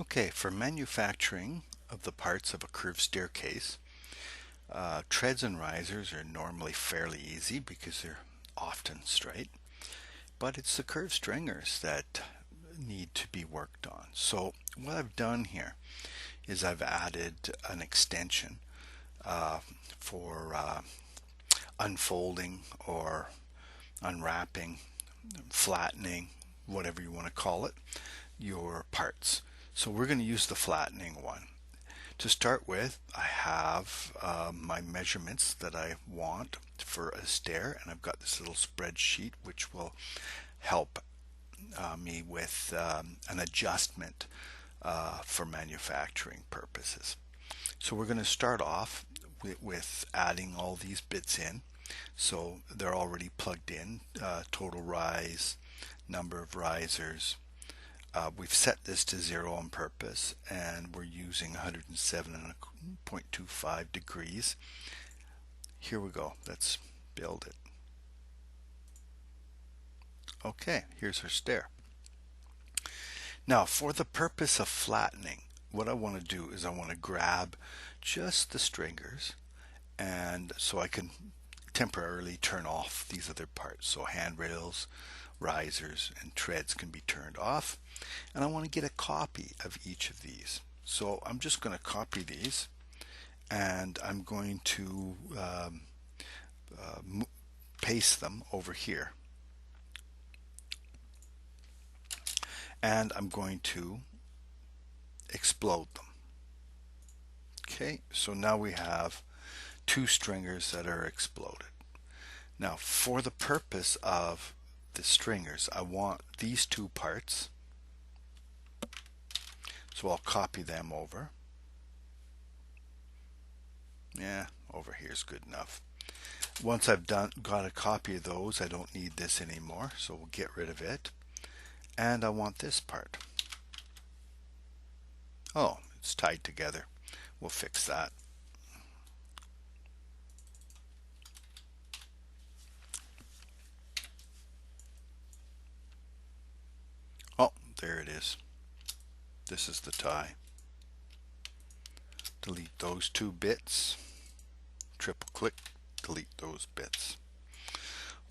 Okay, for manufacturing of the parts of a curved staircase, treads and risers are normally fairly easy because they're often straight, but it's the curved stringers that need to be worked on. So what I've done here is I've added an extension uh, for unfolding or unwrapping, flattening, whatever you want to call it, your parts. So we're going to use the flattening one. To start with, I have my measurements that I want for a stair, and I've got this little spreadsheet which will help me with an adjustment for manufacturing purposes. So we're going to start off with adding all these bits in. So they're already plugged in, total rise, number of risers. We've set this to 0 on purpose, and we're using 107.25 degrees. Here we go. Let's build it. Okay, here's our stair. Now, for the purpose of flattening, what I want to do is I want to grab just the stringers, and so I can temporarily turn off these other parts. So handrails, risers, and treads can be turned off. And I want to get a copy of each of these. So I'm just going to copy these, and I'm going to paste them over here. And I'm going to explode them. Okay, so now we have two stringers that are exploded. Now, for the purpose of the stringers, I want these two parts. So I'll copy them over. Yeah, over here is good enough. Once I've got a copy of those, I don't need this anymore, so we'll get rid of it. And I want this part. Oh, it's tied together. We'll fix that. Oh, there it is. This is the tie. Delete those two bits. Triple click, delete those bits.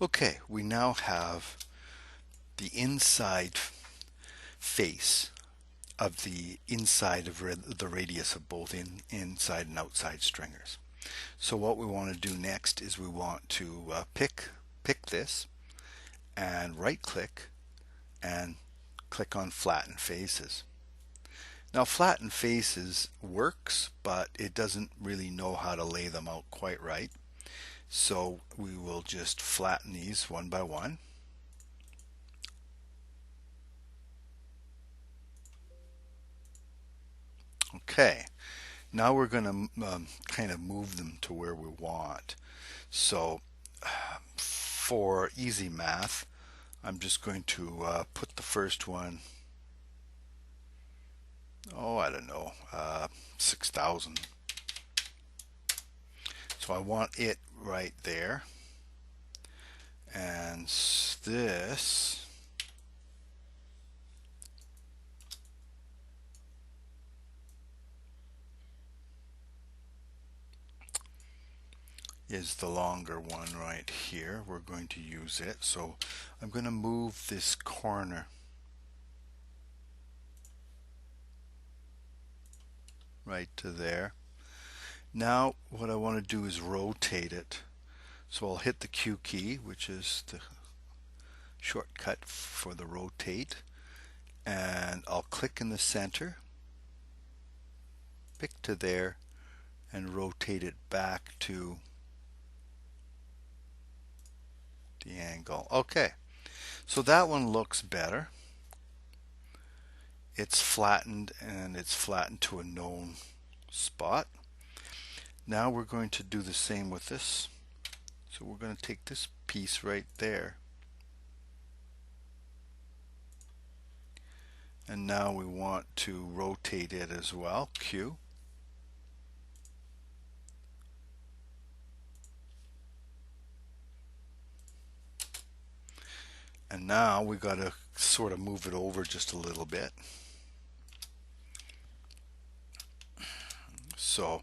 Okay, we now have the inside face of the inside of the radius of both inside and outside stringers. So what we want to do next is we want to pick this and right click and click on flatten faces. Now flatten faces works, but it doesn't really know how to lay them out quite right. So we will just flatten these one by one. Okay, now we're going to kind of move them to where we want. So for easy math, I'm just going to put the first one, oh, I don't know, 6,000. So I want it right there. And this is the longer one right here. We're going to use it. So I'm going to move this corner right to there. Now what I want to do is rotate it. So I'll hit the Q key, which is the shortcut for the rotate, and I'll click in the center, pick to there, and rotate it back to the angle. Okay, so that one looks better. It's flattened, and it's flattened to a known spot. Now we're going to do the same with this. So we're going to take this piece right there, and now we want to rotate it as well. Q. And now we got to sort of move it over just a little bit. So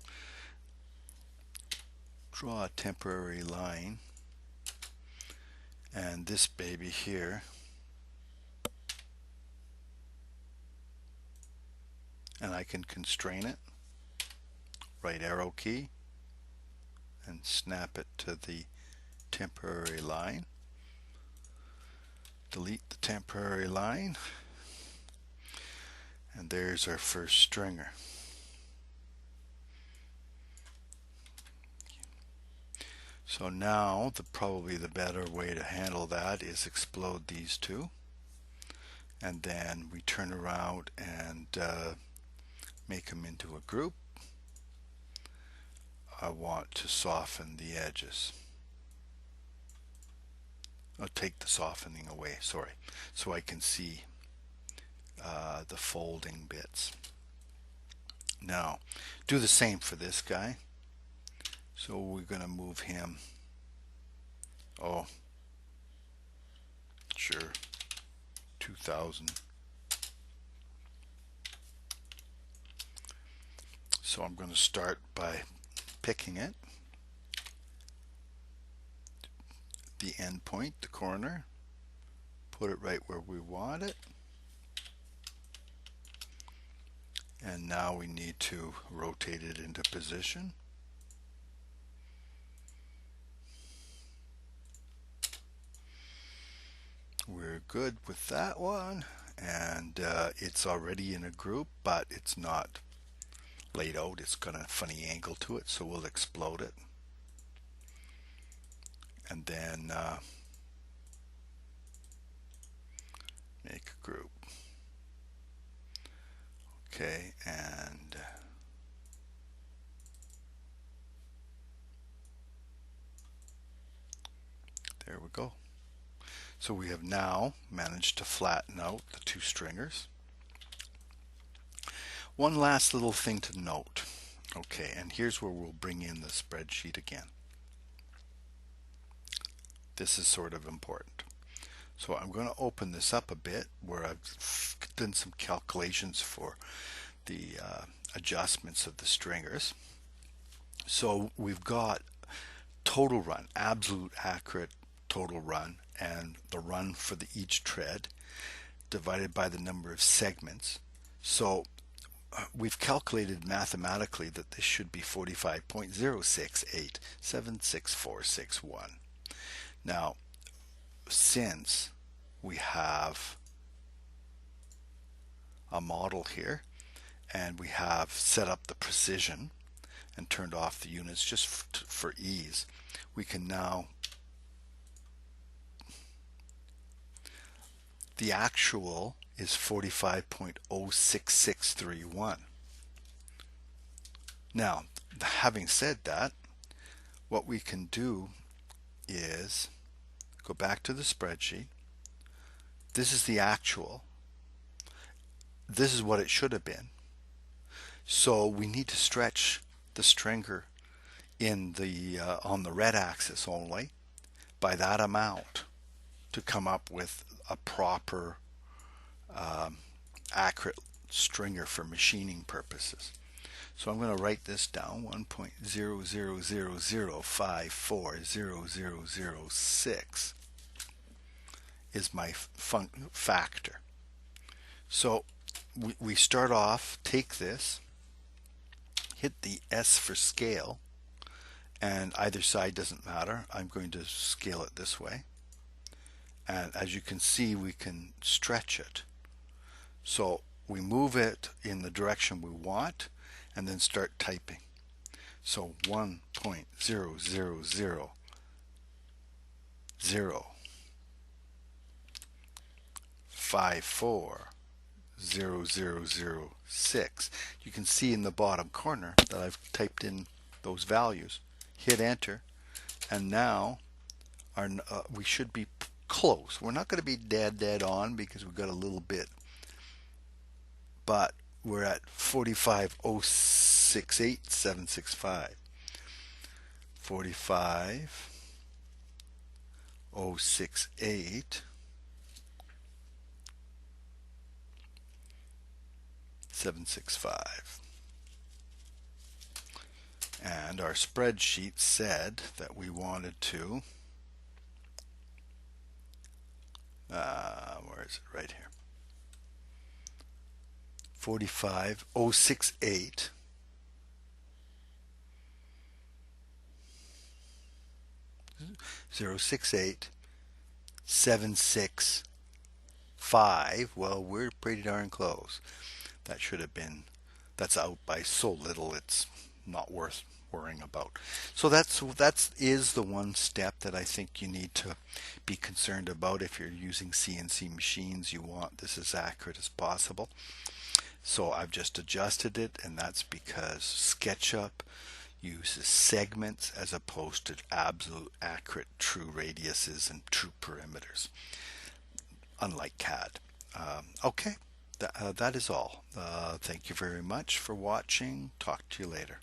draw a temporary line, and this baby here, and I can constrain it, right arrow key, and snap it to the temporary line. Delete the temporary line, and there's our first stringer. So now probably the better way to handle that is explode these two, and then we turn around and make them into a group. I want to soften the edges. I'll take the softening away, sorry, so I can see the folding bits. Now do the same for this guy. So we're going to move him, oh sure, 2000. So I'm going to start by picking it, the end point, the corner, put it right where we want it, and now we need to rotate it into position. We're good with that one, and it's already in a group, but it's not laid out. It's got a funny angle to it, so we'll explode it, and then make a group. Okay, and there we go. So we have now managed to flatten out the two stringers. One last little thing to note. Okay, and here's where we'll bring in the spreadsheet again. This is sort of important. So I'm going to open this up a bit where I've done some calculations for the adjustments of the stringers. So we've got total run, absolute accurate total run, and the run for each tread divided by the number of segments. So we've calculated mathematically that this should be 45.068,76461. Now, since we have a model here and we have set up the precision and turned off the units just for ease, we can now, the actual is 45.06631. Now, having said that, what we can do is go back to the spreadsheet. This is the actual. This is what it should have been. So we need to stretch the stringer in the on the red axis only by that amount to come up with a proper accurate stringer for machining purposes. So I'm going to write this down. 1.00005400006 is my factor. So we start off, take this, hit the S for scale, and either side doesn't matter. I'm going to scale it this way. And as you can see, we can stretch it. So we move it in the direction we want and then start typing. So 1.000540006. You can see in the bottom corner that I've typed in those values. Hit enter, and now we should be close. We're not going to be dead on because we've got a little bit, but we're at 45.068,765. 45.068,765. And our spreadsheet said that we wanted to, where is it? Right here. 45068 068 765. Well, we're pretty darn close. That should have been, that's out by so little it's not worth worrying about. So that's is the one step that I think you need to be concerned about. If you're using CNC machines, you want this as accurate as possible. So I've just adjusted it, and that's because SketchUp uses segments as opposed to absolute accurate true radiuses and true perimeters, unlike CAD. Okay, that is all. Thank you very much for watching. Talk to you later.